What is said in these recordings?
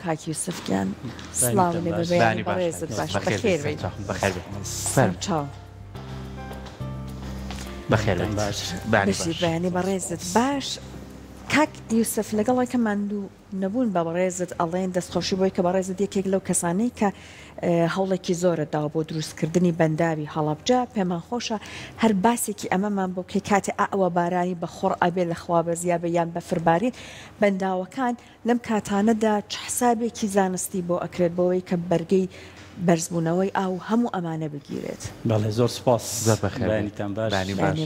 کاک یوسفگیان سڵاو لێ بەبێنی بەڕێزت باش بەخێر بێت چاو بەخێر بەشی بەیانی بەڕێزت باش کاک یوسف لەگەڵی کە ماندوو نەبوون بە بەڕێزت ئەڵێن دەستخۆشی بۆی کە بەڕێزت یەکێک لەو کەسانەی کە هەوڵێکی زۆرە داوە بۆ دروستکردنی بەنداوی هەڵەبجە پێمان خۆشە هەر باسێکی ئەمەمان بۆ کە کاتێ ئەوە بارانی بە خۆڕ ئەبێ لە خوا بەزیابە یان بە فرباری بەنداوەکان لەم کاتانەدا حسابێکی زانستی بۆ ئەکرێت بەوەی کە بەرگەی بەرزبوونەوەی ئاو هەموو ئەمانە بگیرێت. بەڵێ زۆر سپاس بەیانیتان باش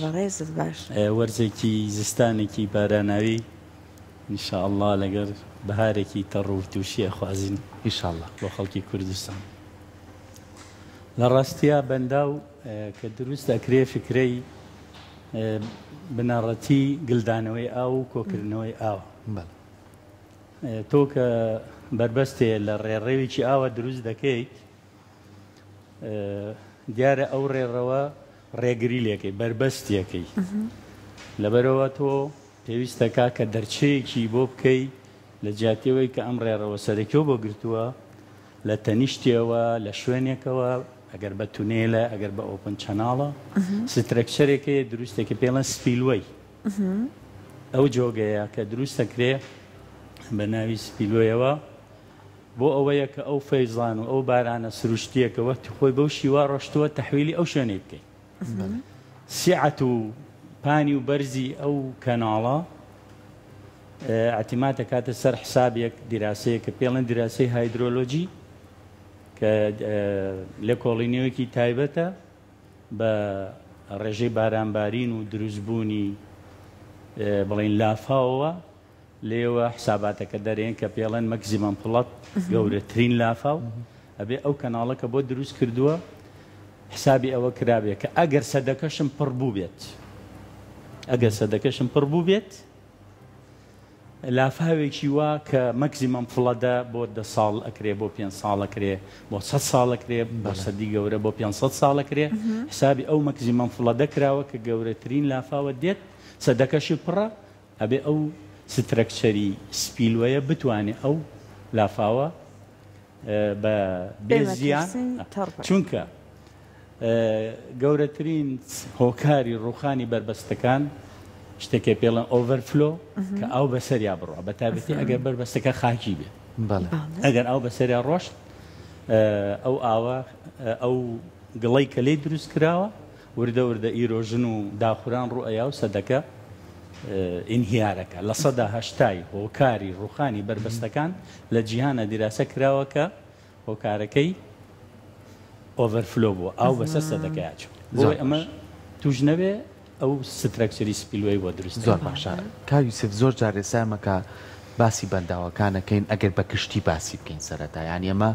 بەڕێزت باش وەرزێکی زستانێکی باراناوی ئینشاءالله لەگەر بەهارێکی تەڕ و تووشیە خوازین ئینشاءالله بۆ خەڵکی کوردستان. لە ڕاستیە بەنداو کە دروست ئەکرێ فکرەی بنەڕەتی گلدانەوەی ئاو و کۆکردنەوەی ئاوە. تۆ کە بربەستێ لە ڕێڕێوێکی ئاوە دروست دەکەیت دیارە ئەو ڕێڕەوە ڕێگری لەکەی بربەستیەکەی لەبەرەوە تۆ پێویستەکە کە دەرچەیەکی بۆ بکەی لە جاتیەوەی کە ئەم ڕێڕەوە سەرەکیەوە بۆ گرتووە لە تەنیشتیەوە لە شوێنێکەوە ئەگەر بە تونێلە ئەگەر بە ئۆپن چەناڵە سترەکچەرێکی دروستێکی پێڵەن سپیلوەی ئەو جۆگەیە کە دروست دەکرێ بە ناوی سپیلۆیەوە بۆ ئەوەیە کە ئەو فەیزان و ئەو بارانە سروشتیەکەوە خۆی بەو شیوا ڕۆشتووە تەحویلی ئەو شوێنەی بکەیت. سیعەت و پانی و بەرزی ئەو کەناڵە اعتیماد دەکاتە سەر حسابێک دیراسەیە کە پێڵێن دیراسەی هایدرۆلۆجی کە لە کۆڵینیەوەیەکی تایبەتە بە ڕێژەی بارانبارین و دروستبوونی بڵێن لافاوەوە لێوە حساباتەکە دەرێن کە پێڵێن مەکزیمەم پڵەت گەورەترین لافاو ئەبێ ئەو کەناڵەکە بۆ دروست کردووە حسابی ئەوە کرابێت کە ئەگەر سەدەکەشم پڕ بوو بێت ئەگەر سەدەکەشم پڕ بوو بێت لافاوێکی وا کە مەکزیمەم فڵەدە بۆ 10 ساڵ ئەکرێ بۆ 5 ساڵ ئەکرێ بۆ 100 ساڵ ئەکرێ بۆ سەدی گەورە بۆ 500 ساڵ ئەکرێ حسابی ئەو مەکزیمەم فڵەدە کراوە کە گەورەترین لافاوە دێت سەدەکەشی پڕە ئەبێ ئەو سترەکچەری سپیلوەیە بتوانێت ئەو لافاوە بە بێزیان چونکە گەورەترین هۆکاری ڕوخانی بربەستەکان شتێکی پێڵەن ئۆڤەرفلۆ کە ئەو بەسەریا بڕوە بە تایبەتی ئەگەر بربەستەکە خاکی بێت ئەگەر ئەو بەسەریا ڕۆشت ئەو ئاوە ئەو گڵەی کە لێی دروست کراوە وردە وردە ئیرۆژن و داخوران ڕوئەیە و سەدەکە ئینهیارەکە لە سەدا هەشتای هۆکاری ڕوخانی بربەستەکان لە جیهانە دیراسە کراوە کە هۆکارەکەی ئۆڤەرفلۆ بووە ئاو بەسەر سەدەکەی چوو بۆی ئەمە توش نەبێ ئەو سترەکچەری سپیلوەی بۆ دروست زۆر باشە. کاک یوسف زۆر جار ئێسامەکە باسی بەنداوەکانەکەین ئەگەر بە کشتی باسی بکەین سەرەتا یانی ئەمە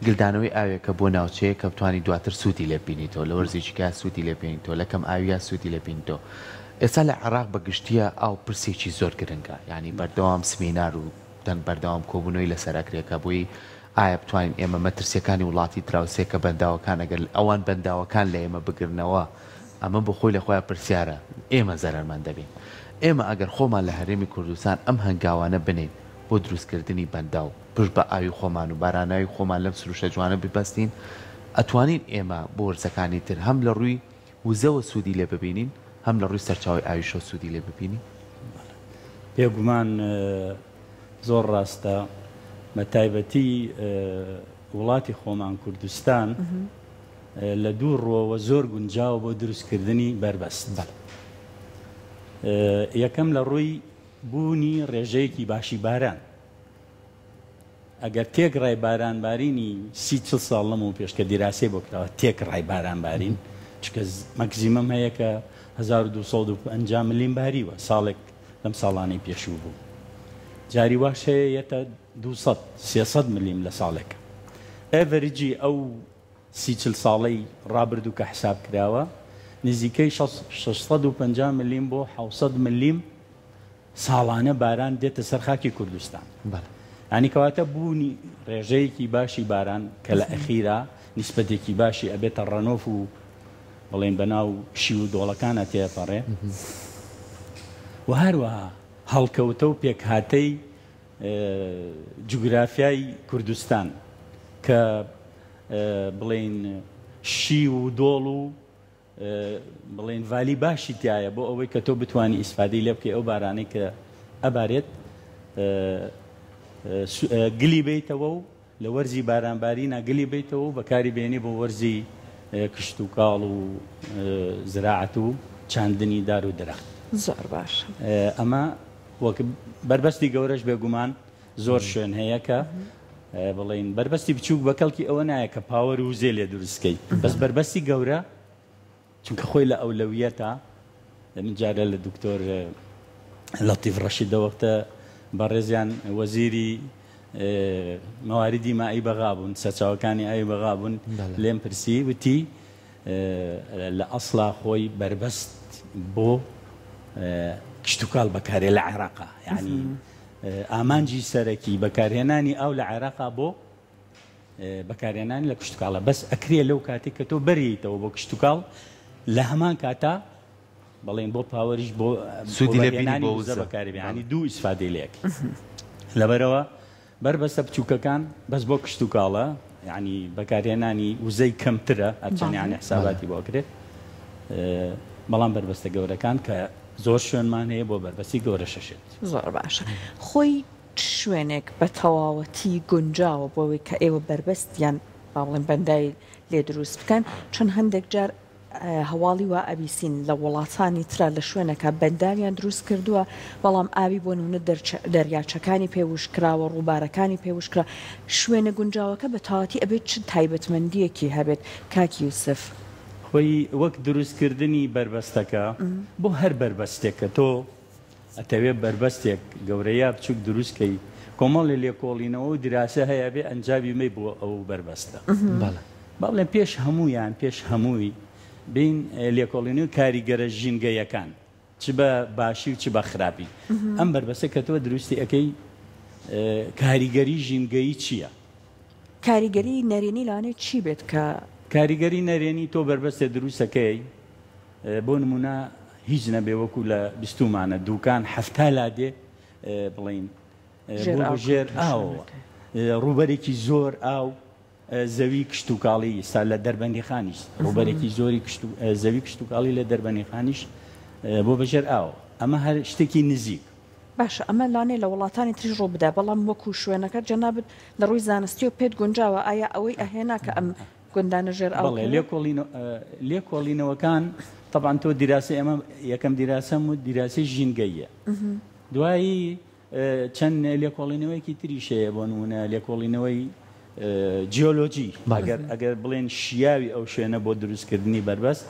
گلدانەوەی ئاوێکە بۆ ناوچەیە کە بتوانانی دواتر سوودی لێ بینیتەوە لە وەرزێکیکە سوودی لێ بینیتەوە لەکەم ئاویە سوودی لێ بینیتەوە. ئێستا لە عێراق بە گشتیە ئاو پرسێکی زۆر گرنگە ینی بەردەوام سمینار و دەنگ بەردەوام کۆبوونەوەی لە سەراکرێکە بۆی ئایا بتوانین ئێمە مەترسیەکانی وڵاتی دراوسێکە بەنداوەکان ئەگەر ئەوان بەنداوەکان لە ئێمە بگرنەوە ئەمە بۆ خۆی لە خۆیان پرسیارە ئێمە زەرمەند دەبین. ئێمە ئەگەر خۆمان لە هەرێمی کوردستان ئەم هەنگاوانە بنین بۆ دروستکردنی بەنداو پشت بە ئاوی خۆمان و باراناوی خۆمان لەم سروشە جوانە ببەستین ئەتوانین ئێمە بۆ وەرزەکانی تر هەم لە ڕووی وزەوە سوودی لێ ببینین هەم لە ڕووی سەرچاوی ئاویشە سوودی لێ ببینی. بێگومان زۆر ڕاستە بە تایبەتی وڵاتی خۆمان کوردستان لە دوو ڕۆوە زۆر گونجاوە بۆ دروستکردنی بربەست. یەکەم لە ڕووی بوونی ڕێژەیەکی باشی باران ئەگەر تێک ڕای بارانبارینی 30 ساڵ لەم و پێش کە دیراسی بۆ کراوە تێک ڕای بارانبارین چکە مەکزیمەم هەیە کە 1250 ملیم باریوە ساڵێک لەم ساڵانەی پێشوو بوو جاری واش هەیە یەتە 200-300 ملیم لە ساڵێکە ئەڤەرجی ئەو 30 ساڵەی ڕابردوو کە حساب کراوە نزیکەی 650 ملیم بۆ 700 ملیم ساڵانە باران دێتە سەر خاکی کوردستان. ینی کەواتە بوونی ڕێژەیەکی باشی باران کە لە ئەخیرا نیسبەتێکی باشی ئەبێتە ڕەنۆف و بڵێن بەناو شی و دۆڵەکانە تێپەڕێ و هەروەها هەڵکەوتە و پێکهاتەی جوگرافیای کوردستان کە بڵێن شی و دۆڵ و بڵێن والی باشی تایە بۆ ئەوەی کە تۆ بتوانی ئیسفادەی لێ بکەی ئەو بارانەی کە ئەبارێت گلی بیتەوە و لە وەرزی بارانباری ناگلی بیتەوە و بەکاری بێنی بۆ وەرزی کشت و کاڵ و زراعەت و چاندنی دار و درەخت. زۆر باش. ئەمە وەک بربەستی گەورەش بێگومان زۆر شوێن هەیە کە بڵێن بربەستی بچووک بە کەڵکی ئەوە نایە کە پاوەر و زێ لێ دروستکەی بەس بربەستی گەورە چونکە خۆی لە ئەولەویەتە من جارە لە دکتۆر لەتیف ڕەشیدەوەختە بەڕێزیان وەزیری مەواردی مائی بەغا بوون سەرچاوەکانی ئاوی بەغا بوون لێم پرسی وتی لە ئەسڵا خۆی بربەست بۆ کشتتوکاڵ بەکارێ لە عێراقا یعنی ئامانجی سەرەکی بەکارهێنانی ئەو لە عێراقا بۆ بەکارهێنانی لە کشتتوکاڵە بەس ئەکرێ لەو کاتێک کە تۆ بەریتەوە بۆ کشتتوکاڵ لە هەمان کاتا بەڵێن بۆ پاوەریش بۆ سوودی لێبینی بۆ وزە بەکاربیانی دوو ئیسفادەی لێک لەبەرەوە بربەستە بچووکەکان بەس بۆ کشتتوکاڵە یعنی بەکارهێنانی وزەی کەمترە هەرچەندیانی حساباتی بۆ کرێت بەڵام بربەستە گەورەکان کە زۆر شوێنمان هەیە بۆ بربەستی گەورە شەشێت. زۆر باشە. خۆی شوێنێک بە تەواوەتی گونجاوە بۆەوەی کە ئێوە بربەستیان باڵێن بەندای لێ دروست بکەن چۆن هەندێک جار هەواڵی وا ئەبیسین لە وڵاتانی ترە لە شوێنەکە بەنداویان دروست کردووە بەڵام ئاوی بۆ نمونە دەریاچەکانی پێوشکراوە ڕووبارەکانی پێوشکرا شوێنە گونجاوەکە بە تەواوەتی ئەبێت چ تایبەتمەندیەکی هەبێت کاکی یوسف؟ خۆی وەک دروستکردنی بربەستەکە بۆ هەر بربەستێک کە تۆ ئەتەوێت بربەستێک گەورەیە بچووک دروستکەی کۆمەڵی لێکۆڵینەوە و دراسە هەیە بێ ئەنجابی مەی بۆ ئەو بربەستە بەڵێن پێش هەموویان پێش هەمووی بین لێکۆڵینی و کاریگەرە ژینگەیەکان چ بە باشی و چ بە خراپی ئەم بربەستە کە تۆ دروستی ئەەکەی کاریگەری ژینگەیی چییە؟ کاریگەری نەرێنی لانێ چی بێت کە کاریگەری نەرێنی تۆ بربەستێ دروستەکەی بۆ نمونە هیچ نەبێ وەکو لە بیستومانە دووکان هەفتا لادێ بڵین ژێر ئاو ڕووبەرێکی زۆر ئاو زەوی کشتتوکاڵی ئێستا لە دەربەندی خانیش ڕووبەرێکی زۆری زەوی کشتتوکاڵی لە دەربەنی خانیش بۆ بەژێر ئاو ئەمە هەر شتێکی نزیک باشە ئەمە لانێ لە وڵاتانی تری ڕۆ بدە بەڵام وەکو شوێنەکە جەنابەت لە ڕووی زانستی و پێت گونجاوە ئایا ئەوەی ئەهێنا کە ئەم گوندانە ژێر ئاو لێکۆڵینەوەکان طبعا تۆ دیراسی ئەمە یەکەم دیراسەم و دیراسی ژینگەیە دوایی چەند لێکۆڵینەوەیکی تریشەیە بۆ نمونە لێکۆڵینەوەی جیۆلۆجی ئەگەر بڵێن شیاوی ئەو شوێنە بۆ دروستکردنی بربەست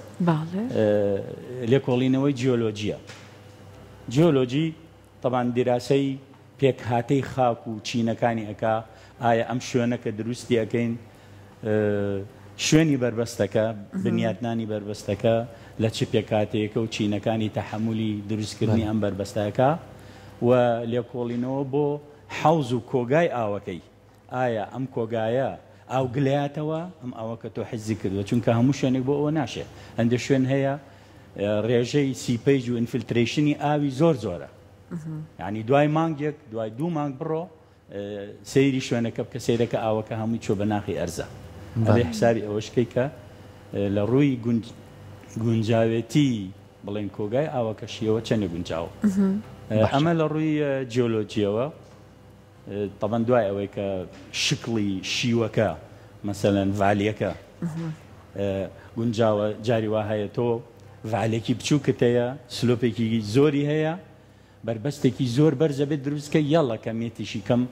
لێکۆڵینەوەی جیۆلۆجیە جیۆلۆجی طبعا دیراسەی پێکهاتەی خاک و چینەکانی ئەکا ئایا ئەم شوێنە کە دروستی ئەەکەین شوێنی بربەستەکە بنیاتنانی بربەستەکە لە چ پێکاتەیەکە و چینەکانی تەحملی دروستکردنی ئەم بربەستەکە و لێکۆڵینەوە بۆ حەوز و کۆگای ئاوەکەی ئایا ئەم کۆگایە ئاو گلایاتەوە ئەم ئەوەکە تۆ حەزی کردووە چونکە هەموو شوێنێک بۆ ئەوە ناشێ هەندێک شوێن هەیە ڕێژەی سیپەیج و ئینفیلتریشنی ئاوی زۆر زۆرە یعنی دوای مانگێک دوای دوو مانگ بڕۆ سەیری شوێنەکە بکە سەیرەکە ئاوەکە هەمووی چۆ بە ناخی ئەرزە ئەبێ حسابی ئەوەشکەی کە لە ڕووی گونجاوێتی بڵێن کۆگای ئاوەکە شیەوە چەندە گونجاوە ئەمە لە ڕووی جیۆلۆجیەوە طبعا دوای ئەوەی کە شکڵی شیوەکە مەسەلەن ڤالیەکە گونجاوە جاری وا هەیە تۆ ڤالێکی بچووکت هەیە سلۆپێکی زۆری هەیە بربەستێکی زۆر بەرزە بێت دروستکە یاڵە کەمێتیشی کەم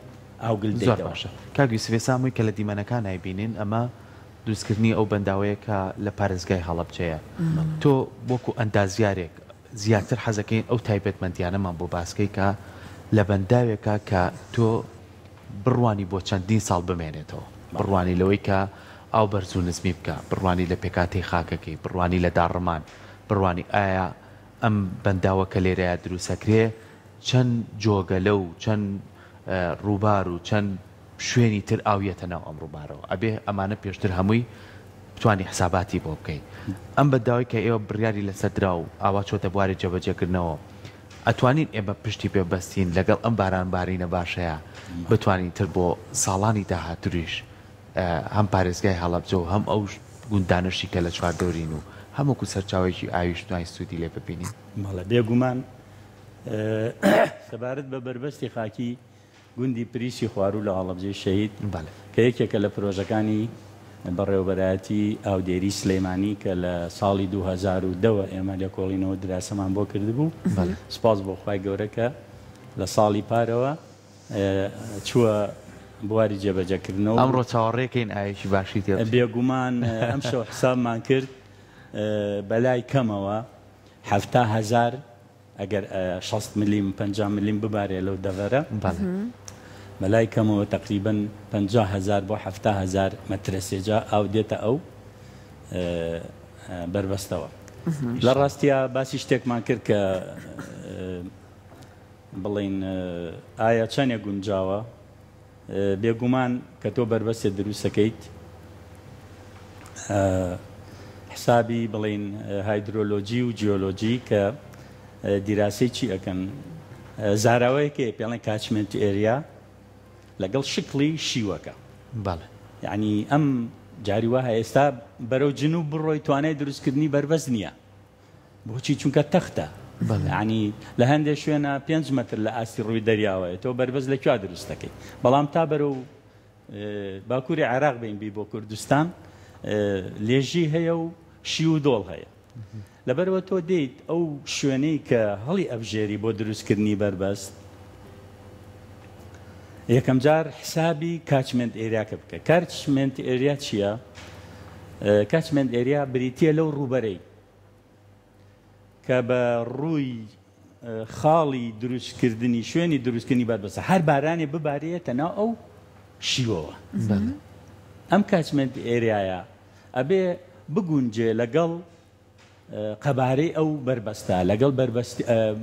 ئاوگل دێتەوە کاگوی سوێ سامووی کە لە دیمەنەکان نایبینین ئەمە دروستکردنی ئەو بەنداوەیە کە لە پارێزگای هەڵەبجەیە تۆ وەکو ئەندازیارێک زیاتر حەزەکەین ئەو تایبەتمەندیانەمان بۆ باسکەی کە لە بەنداوێکە کە تۆ بڕوانی بۆ چەندین ساڵ بمێنێتەوە بڕوانی لەوەی کە ئاو بەرز و نزمی بکە بڕوانی لە پێکاتی خاکەکەی بڕوانی لە داڕمان بڕوانی ئایا ئەم بەنداوە کە لێرەیە دروستەکرێ چەند جۆگەلە و چەند ڕووبار و چەند شوێنی تر ئاویەتە ناو ئەم ڕووبارەوە ئەبێ ئەمانە پێشتر هەمووی بتوانی حساباتی بۆ بکەین ئەم بەنداوی کە ئێوە بڕیاری لەسەر درا و ئاوا چۆتە بواری جێبەجێکردنەوە ئەتوانین ئێمە پشتی پێبەستین لەگەڵ ئەم بارانبارینە باشەیە بتوانین تر بۆ ساڵانی داهاتوریش هەم پارێزگای هەڵەبجە و هەم ئەو گوندانشی کە لە چواردەورین و هەمووکو سەرچاوێکی ئاویش توانین سوودی لێ ببینین. بەڵێ بێگومان سەبارەت بە بربەستی خاکی گوندی پریسی خوارو لە هەڵەبجەی شەهید کە یەکێکە لە پرۆژەکانی بەڕێوەبەرایەتی ئاودێری سلەیمانی کە لە ساڵی 2010 ئێمە لە کۆڵینەوە دراسەمان بۆ کردبوو. سپاس بۆ خوای گەورەکە لە ساڵی پارەوە چووە بواری جێبەجەکردنەوە. ئەمڕۆ چاوەڕێکین ئاوێکی باشی تێ بێگومان ئەم شەو حسابمان کرد بەلای کەمەوە 70,000 ئەگەر 60 ملیم 50 ملیم ببارێ لەو دەڤەرە بەلای کەمەوە تقریبا 50,000 بۆ 70,000 مەترسێجا ئاو دێتە ئەو بربەستەوە. لە ڕاستیە باسی شتێکمان کرد کە بڵین ئایا چەندێک گونجاوە بێگومان کە تۆ بربەستێ دروستەکەیت حسابی بڵین هایدرۆلۆجی و جیۆلۆجی کە دیراسی چی ئەەکەن زاراوەیەکێ پێڵێن کاچمنت ئێریا لەگەڵ شکلی شیوەکە. یعنی ئەم جاری وایە ئێستا بەرەو جنوب بڕۆی توانای دروستکردنی بربەست نییە بۆچی چونکە تەختە. ینی لە هەندێک شوێنە 5 متر لە ئاستی ڕووی دەریاوەیە تۆ بربەست لەکوێ دروستەکەی بەڵام تا بەرەو باکووری عێراق بین بی بۆ کوردستان لێژی هەیە و شی و دۆڵ هەیە. لەبەرەوە تۆ دێیت ئەو شوێنەی کە هەڵی ئەبژێری بۆ دروستکردنی بربەست یەکەم جار حسابی کاچمنت ئێریاکە بکە. کاچمنت ئێریا چییە؟ کاچمنت ئێریا بریتیە لەو ڕووبەرەی کە بە ڕووی خاڵی دروستکردنی شوێنی دروستکردنی بربەستە هەر بارانێ ببارێتە ناو ئەو شیوەوە. ئەم کاچمنت ئێریایە ئەبێ بگونجێ لەگەڵ قەبارەی ئەو بربەستە لەگەڵ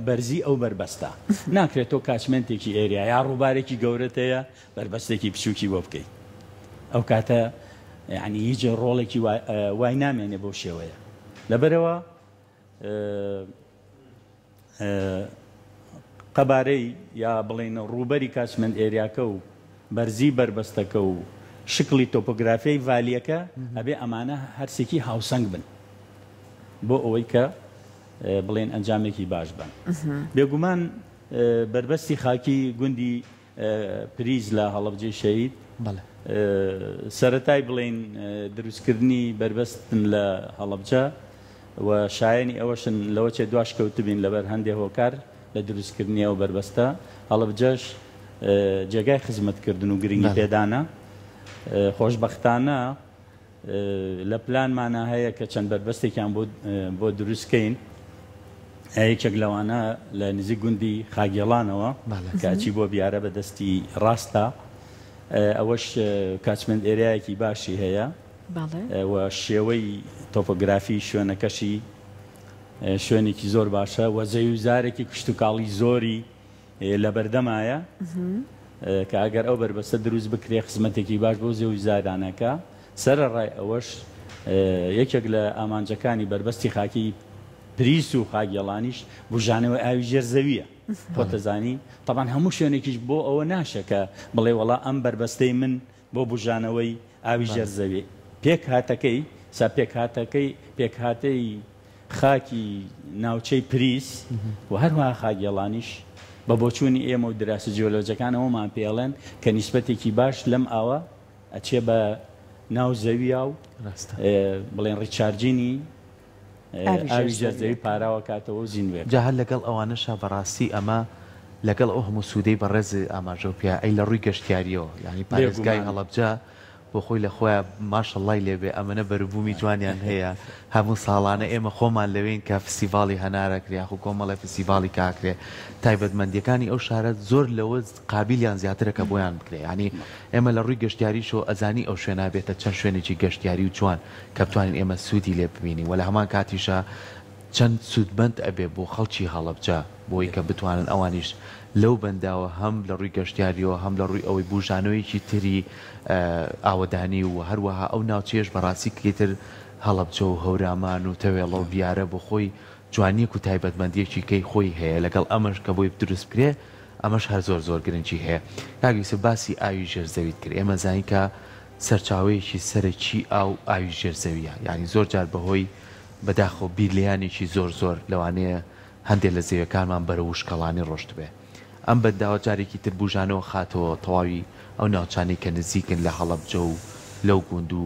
بەرزی ئەو بربەستە ناکرێتەوە کاچمنتێکی ئێریا یا ڕووبارێکی گەورەتەیە بربەستێکی بچووکی بۆ بکەیت ئەو کاتە یعنی هیچ ڕۆڵێکی وای نامێنێ بۆ شێوەیە. لەبەرەوە قەبارەی یا بڵێن ڕووبەری کاچمنت ئێریاکە و بەرزی بربەستەکە و شکلی تۆپۆگرافیای ڤالیەکە ئەبێ ئەمانە هەرسێکی هاوسەنگ بن بۆ ئەوەی کە بڵێن ئەنجامێکی باش بن. بێگومان بربەستی خاکی گوندی پریز لە هەڵەبجەی شەهید سەرەتای بڵێن دروستکردنی بربەستن لە هەڵەبجە و شایانی ئەوەشن لەوە چێ دواش کەوتبین لەبەر هەندێک هۆکار لە دروستکردنی ئەو بربەستە. هەڵەبجەش جێگای خزمەتکردن و گرنگی پێدانە. خۆشبەختانە لە پلانمانە هەیە کە چەند بربەستێکیان بۆ دروستکەین یەکێک لەوانە لە نزیک گوندی خاگێڵانەوە کاچی بۆ بیارە بەدەستی ڕاستە ئەوەش کاچمنت ئێریایەکی باشی هەیە و شێوەی تۆپۆگرافی شوێنەکەشی شوێنێکی زۆر باشە و زەویزارێکی کشت و کاڵی زۆری لە بەردەمایە کە ئەگەر ئەو بربەستە دروست بکرێ خزمەتێکی باش بۆ زەویزارانەکە سەرەڕای ئەوەش یەکێک لە ئامانجەکانی بربەستی خاکی پریس و خاگێڵانیش بژانەوەی ئاوی ژێرزەویە. خۆتەزانی تەبان هەموو شوێنێکیش بۆ ئەوە ناشە کە بڵێ وەڵا ئەم بربەستەی من بۆ بژانەوەی ئاوی ژێرزەوی پێک هاتەکەی سا پێک هاتەی خاکی ناوچەی پریس و هەروەها خاگێڵانیش بە بۆچوونی ئێمە و دراسە جیۆلۆجیەکانەوەمان پێڵێن کە نیسبەتێکی باش لەم ئاوە ئەچێ بە ناو زەویە و بڵێن ڕیچارجینی ئاوی ژێرزەوی پاراوە کاتەوە زیینوێ. جا هەر لەگەڵ ئەوانەشە بەڕاستی ئەمە لەگەڵ ئەو هەموو سوودەی بەڕێز ئاماژەوپیا ئەی لە ڕووی گەشتیاریەوە یعنی پارێزگای هەڵەبجە بۆ خۆی لە خۆیان ماشەڵڵای لێبێ ئەمەنە بەروبوومی جوانیان هەیە هەموو ساڵانە ئێمە خۆمان لەوێن کە فستیڤاڵی هەنارەکرێ و کۆمەڵی فستیڤاڵی کاکرێ تایبەتمەندیەکانی ئەو شارە زۆر لەوە قابلیان زیاترەکە بۆیان بکرێ. ینی ئێمە لە ڕووی گەشتیاریشەوە ئەزانی ئەو شوێنە بێتە چەند شوێنێکی گەشتیاری و جوان کە بتوانین ئێمە سوودی لێ ببینین و لە هەمان کاتیشە چەند سوودمەند ئەبێ بۆ خەڵکی هەڵەبجە بۆی کە بتوانن ئەوانیش لەو بەنداوە هەم لە ڕووی گەشتیاریەوە هەم لە ڕووی ئەوەی بژانەوەیکی تری ئاوەدانی و هەروەها ئەو ناوچێش بەڕاستی کلێتر هەڵەبجە و هەورامان و تەوێڵە و بیارە بۆ خۆی جوانیەک و تایبەتمەندیەکی کەی خۆی هەیە لەگەڵ ئەمەش کە بۆی دروست بکرێ ئەمەش هەر زۆر گرنگی هەیە. کاگویسە باسی ئاوی ژێرزەویت کرد ئێمە زانی کە سەرچاوەیەکی سەرەکی ئاوی ژێرزەویە، یعنی زۆر جار بەهۆی بەداخۆ بیرلیانێکی زۆر لەوانەیە هەندێک لە زەویەکانمان بەرە وشکەڵانی ڕۆشت بێ. ئەم بەداوە جارێکی تر بژانەوە خاتەوە تەواوی ئەو ناوچانەی کە نزیکن لە هەڵەبجە و لەو گوند و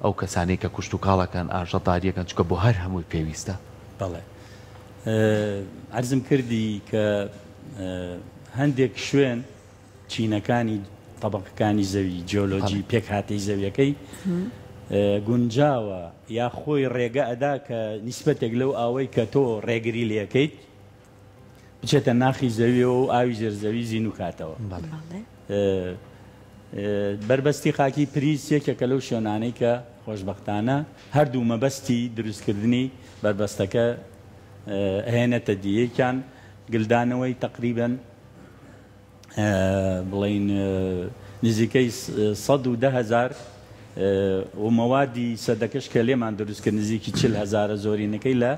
ئەو کەسانەی کە کوشت و کاڵەکان ئاژەداریەکەن چکە بۆ هەر هەمووی پێویستە. بەڵێ عەرزم کردی کە هەندێک شوێن چینەکانی طبقەکانی زەوی جیۆلۆجی پێک هاتی زەویەکەی گونجاوە یا خۆی ڕێگە ئەدا کە نیسبەتێک لەو ئاوەی کە تۆ ڕێگری لەکەیت بچێتە ناخی زەویەوە و ئاوی ژێرزەوی زین و کاتەوە. بربەستی خاکی پریس یەکێکە لەو شوێنانەی کە خۆشبەختانە هەردوو مەبەستی دروستکردنی بربەستەکە هێنێتە دیەکان گلدانەوەی تقریباً بڵین نزیکەی 110,000 و مەوادی سەدەکەش کە لێمان دروستکرد نزیکی 40,000 زۆرینەکەی لە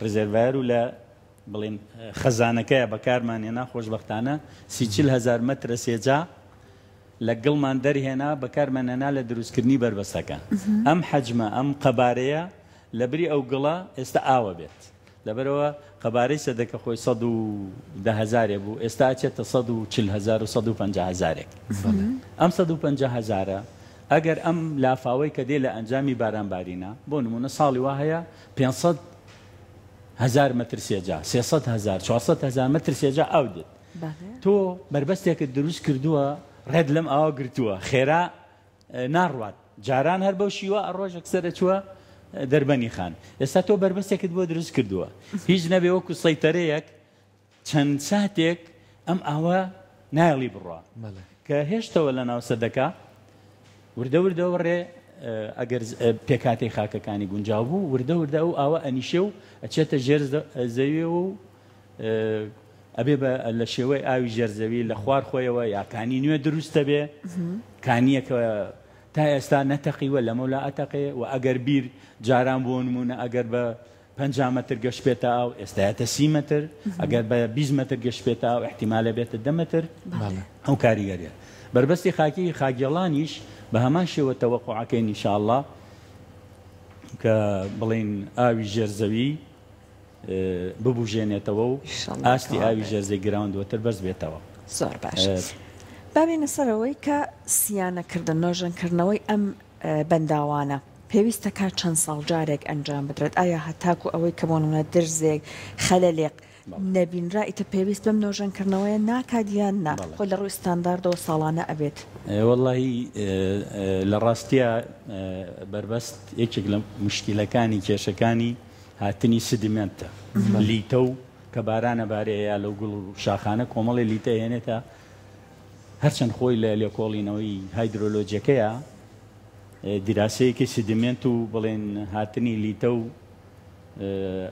ڕزێرڤایەر و لە بڵین خەزانەکەیە بەکارمانێنا خۆشبەختانە 40,000 مەترە سێجا لە گڵمان دەرهێنا بەکارمانێنا لە دروستکردنی بربەستەکە. ئەم حەجمە ئەم قەبارەیە لە بری ئەو گڵە ئێستا ئاوە بێت لەبەرەوە قەبارەی سەدەکە خۆی 110,000 بوو ئێستا چێتە 140,000 و 150,000. ئەم 150,000 ئەگەر ئەم لافاوەی کە دێ لە ئەنجامی بارانبارینە بۆ نمونە ساڵی وا هەیە 500,000 متر سێجا 300,000 400,000 متر سێجا ئاو دێت. تۆ بربەستێکت دروست کردووە ڕێد لەم ئاوە گرتووە خێرا ناڕوات جاران هەر بەو شیوە ئەڕۆژێک سەرە چووە دەربەنی خان. ئێستا تۆ بربەستێکت بۆ دروست کردووە هیچ نەبێ وەکو سەیتەرەیەک چەند ساتێک ئەم ئاوە نایڵی بڕوە کە هێشتەوە لە ناو سەدەکە وردە ڕێ ئەگەر پێکاتی خاکەکانی گونجاو بوو وردە و ئاوە ئەنیشێ و ئەچێتە ژێر زەویە و ئەبێ بە لە شێوەی ئاوی ژێرزەوی لە خوار خۆیەوە یاکانی نوێ دروستە بێ کانیەکە تا ئێستا نەتەقیوە لە مەولا ئەتەقێ و ئەگەر بیر جاران بۆ نمونە ئەگەر بە 50 متر گەشت بێتە ئاو ئێستایەتە 30 متر ئەگەر بە 20 متر گەشت بێتە ئاو احتیمالە بێتە 10 متر ئەو کاریگەریە. بربەستی خاکی خاگێڵانیش بە هەمان شێوە تەوەقوعەکەین ئینشاءالله کە بڵین ئاوی ژێرزەوی ببوژێنێتەوە و ئاستی ئاوی ژێرزەی گراوندوەتر بەرز بێتەوە. زۆر باش. بابینە سەرەوەی کە سیانەکردن نۆژەنکردنەوەی ئەم بەنداوانە پێویستە کات چەند ساڵ جارێک ئەنجام بدرێت ئایا هەتاکو ئەوەی کە بۆ نمونە درزێک خەلەلێک نەبینرا ئیتە پێویست بەم نۆژەنکردنەوەیە ناکادیان نا خۆی لە ڕووی ستانداردەوە ساڵانە ئەبێت. وەڵڵاهی لە ڕاستیە بربەست یەکێک لە مشکلەکانی کێشەکانی هاتنی سدیمنتە لیتە و کە بارانە بارەیە لەو گوڵ و شاخانە کۆمەڵی لیتە هێنێتە هەرچەند خۆی لە لێکۆڵینەوەی هایدرۆلۆجیەکەیە دیراسەیەکی سدیمنت و بڵێن هاتنی لیتە و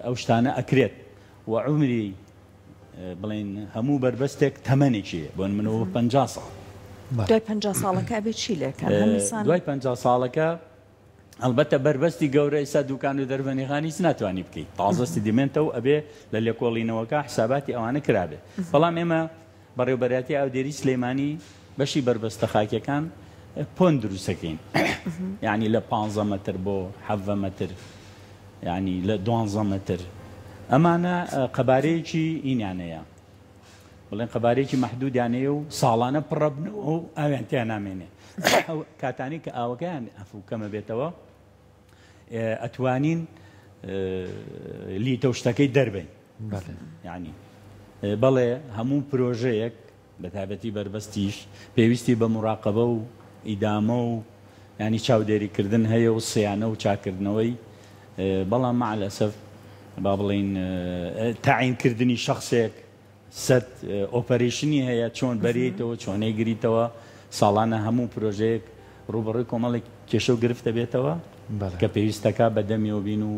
ئەو شتانە ئەکرێت و عمری بڵێن هەموو بربەستێک تەمەنێکی بۆ منەوە 50 ساڵ دوای 50 ساڵەکە ئەبێت چی لێکەن دوای 50 ساڵەکە ئەلبەتە بربەستی گەورە ئێستا دوکان و دەربەنیخانیش ناتوانانی بکەیت تازەستی دیمێنتەوە ئەبێ لە لێکۆڵینەوەکە حساباتی ئەوانە کرابێ. بەڵام ئێمە بەڕێوەبەرەتی ئاودێری سلەیمانی بەشی بربەستە خاکیەکان پۆن دروستەکەین یعنی لە 15 متر بۆ 7 متر یعنی لە 12 متر ئەمانە قەبارەیەکی ئینیانەیە بڵێن قەبارەیەکی مەحدودیانەیە و ساڵانە پڕەبنەوە و ئاویان تیان نامێنێ. کاتانی کە ئاوەکەیان ئەفوکەمە بێتەوە ئەتوانین لیتە و شتەکەی دەربین یعنی بەڵێ هەموو پرۆژەیەک بە تایبەتی بربەستیش پێویستی بە مراقەبە و ئیدامە و ینی چاودێریکردن هەیە و سیانە و چاکردنەوەی بەڵام مەعلەسەف با بڵین تاعینکردنی شخصێک سەد ئۆپەرێشنی هەیە چۆن بەرێتەوە چۆنەی گریتەوە ساڵانە هەموو پرۆژەیەک ڕوبەڕووی کۆمەڵێک کێشە و گرفتە بێتەوە کە پێویستەکە بەدەمیەوە بین و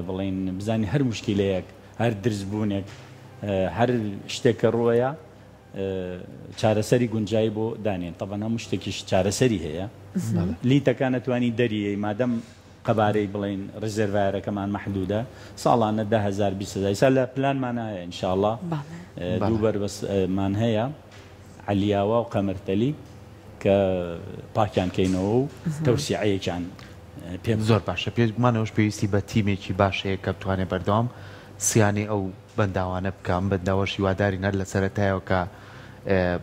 بڵین بزانین هەر مشکلەیەک هەر درزبوونێک هەر شتێکە ڕووەیە چارەسەری گونجایی بۆ دانێن. طبعا هەموو شتێکیش چارەسەری هەیە لیتەکان نەتوانی دەریە مادەم قەبارەی بڵین ڕزێڤایەرەکەمان مەحدودە ساڵانە 10,000 20,000 ئێستا لە پلانمان هەیە ئینشاءڵڵا دوو بەربەستمان هەیە عەلیاوە و قەمەرتەلی کە پاکیان کەینەوە و تەوسیعەیەکیان پێم زۆر باشە پێمانەوەش پێویستی بە تیمێکی باشەیە کە بتوانێت بەردەوام سیانی ئەو بەنداوانە بکەم بەنداوەشی واداری نەر لە سەرەتایەوە کە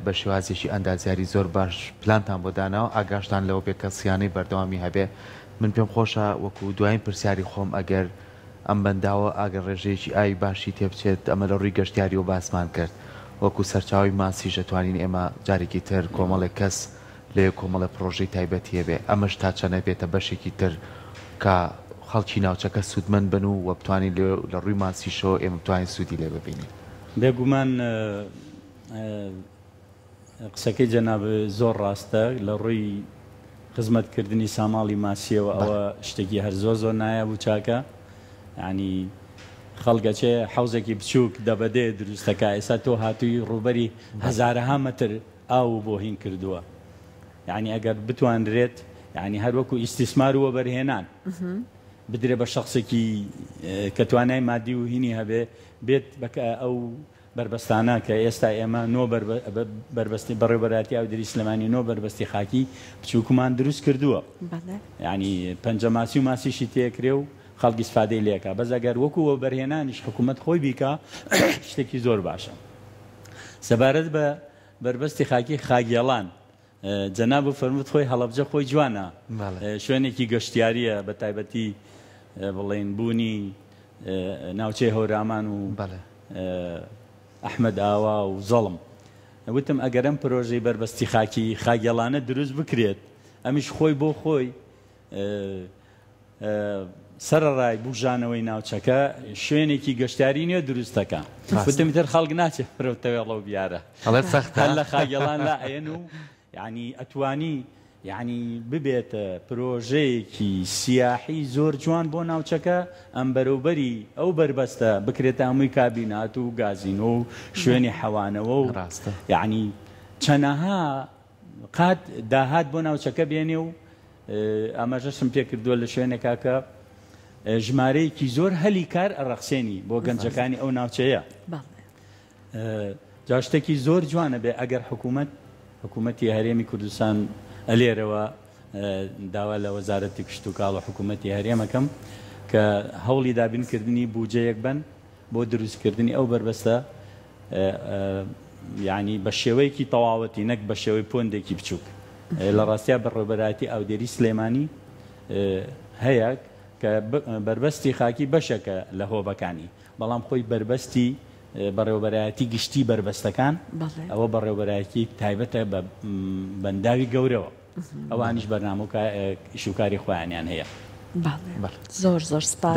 بە شێوازێکی ئەندازیاری زۆر باش پلانتان بۆ داناوە ئاگاشتان لەوە بێت کە سیانەی بەردەوامی هەبێ من پێم خۆشە وەکو دوایین پرسیاری خۆم ئەگەر ئەم بەنداوە ئاگەر ڕێژەیەکی ئای باشی تێبچێت ئەمە لە ڕووی گەشتیاری و باسمان کرد وەکو سەرچاوی ماسیش دەتوانین ئێمە جارێکی تر کۆمەڵێک کەس لێ کۆمەڵە پرۆژەی تایبەتی هەبێ ئەمەش تا چەنە بێتە بەشێکی تر کە خەڵکی ناوچەکە سوودمەند بن و وە بتوانین لە ڕووی ماسیشەوە ئێمە بتوانین سوودی لێ ببینین بێگومان قسەکەی جەناب زۆر ڕاستە لە ڕووی خزمەتکردنی ساماڵی ماسیەوە ئەوە شتێکی هەر زۆر نایە بوو چاکە ینی خەڵگەچێ حوزێکی بچووک دەبەدێ دروستەکە ئێستا تۆ هاتووی ڕوبەری هەزارەها مەتر ئاو بۆ هین کردووە یعنی ئەگەر بتوانرێت یعنی هەر وەکو ئیسیسمار وە بەرهێنان بدرێ بە شخصێکی کە توانای مادی و هینی هەبێ بێت بەکە ئەو بربەستانە کە ئێستا ئێمە نۆ بربەستی بەڕێوەبەراتی ئاودری سلێمانی نۆ بربەستی خاکی بچووکمان دروست کردووە ینی پەنجە ماسی و ماسیشی تێکرێ و خەڵکی سفادەی لێکە بەس ئەگەر وەکووە بەرهێنانیش حکوومەت خۆی بیکە شتێکی زۆر باشە سەبارەت بە بربەستی خاکی خاگێڵان جەناب و فەرمووت خۆی هەڵەبجە خۆی جوانە شوێنێکی گەشتیاریە بە تایبەتی بڵێن بوونی ناوچەی هەورامان و ئەحمەد ئاوا و زەڵم وتم ئەگەرم پرۆژەی بربەستی خاکی خاگێڵانە دروست بکرێت ئەمیش خۆی بۆ خۆی سەرڕای بژانەوەی ناوچەکە شوێنێکی گەشتیاری نیە دروستەکە وتم تر خەڵک ناچێت فرەوتەوێڵە و بیارە هەر لە خاگێڵان لا ئەێن و یعنی ئەتوانی یعنی ببێتە پرۆژەیەکی سیاحی زۆر جوان بۆ ناوچەکە ئەم بەرەوبەری ئەو بربەستە بکرێتە هەمووی کابینات و گازینۆ و شوێنی حەوانەوە و یعنی چەنەها قات داهات بۆ ناوچەکە بێنێ و ئەمەژەشم پێ کردووە لە شوێنێکا کە ژمارەیەکی زۆر هەلی کار ئەڕەخسێنی بۆ گەنجەکانی ئەو ناوچەیە جا شتێکی زۆر جوانە بێ ئەگەر حکوومەتی هەرێمی کوردستان ئەلێرەوە داوا لە وەزارەتی کشت و کاڵ و حکوومەتی هەرێمەکەم کە هەوڵی دابینکردنی بودجەیەک بن بۆ دروستکردنی ئەو بربەستە یعنی بە شێوەیەکی تەواوەتی نەک بە شێوەی پۆندێکی بچووک لە ڕاستیا بەڕێوەبەراتی ئاودێری سلێمانی هەیە کە بربەستی خاکی بەشەکە لە هۆبەکانی بەڵام خۆی بربەستی بەڕێوەبەرایەتی گشتی بربەستەکان ئەوە بەڕێوەبەرایەتی تایبەتە بە بەنداوی گەورەوە ئەوانیش بەرنامە شوکاری خۆیانیان هەیە زۆر سپاس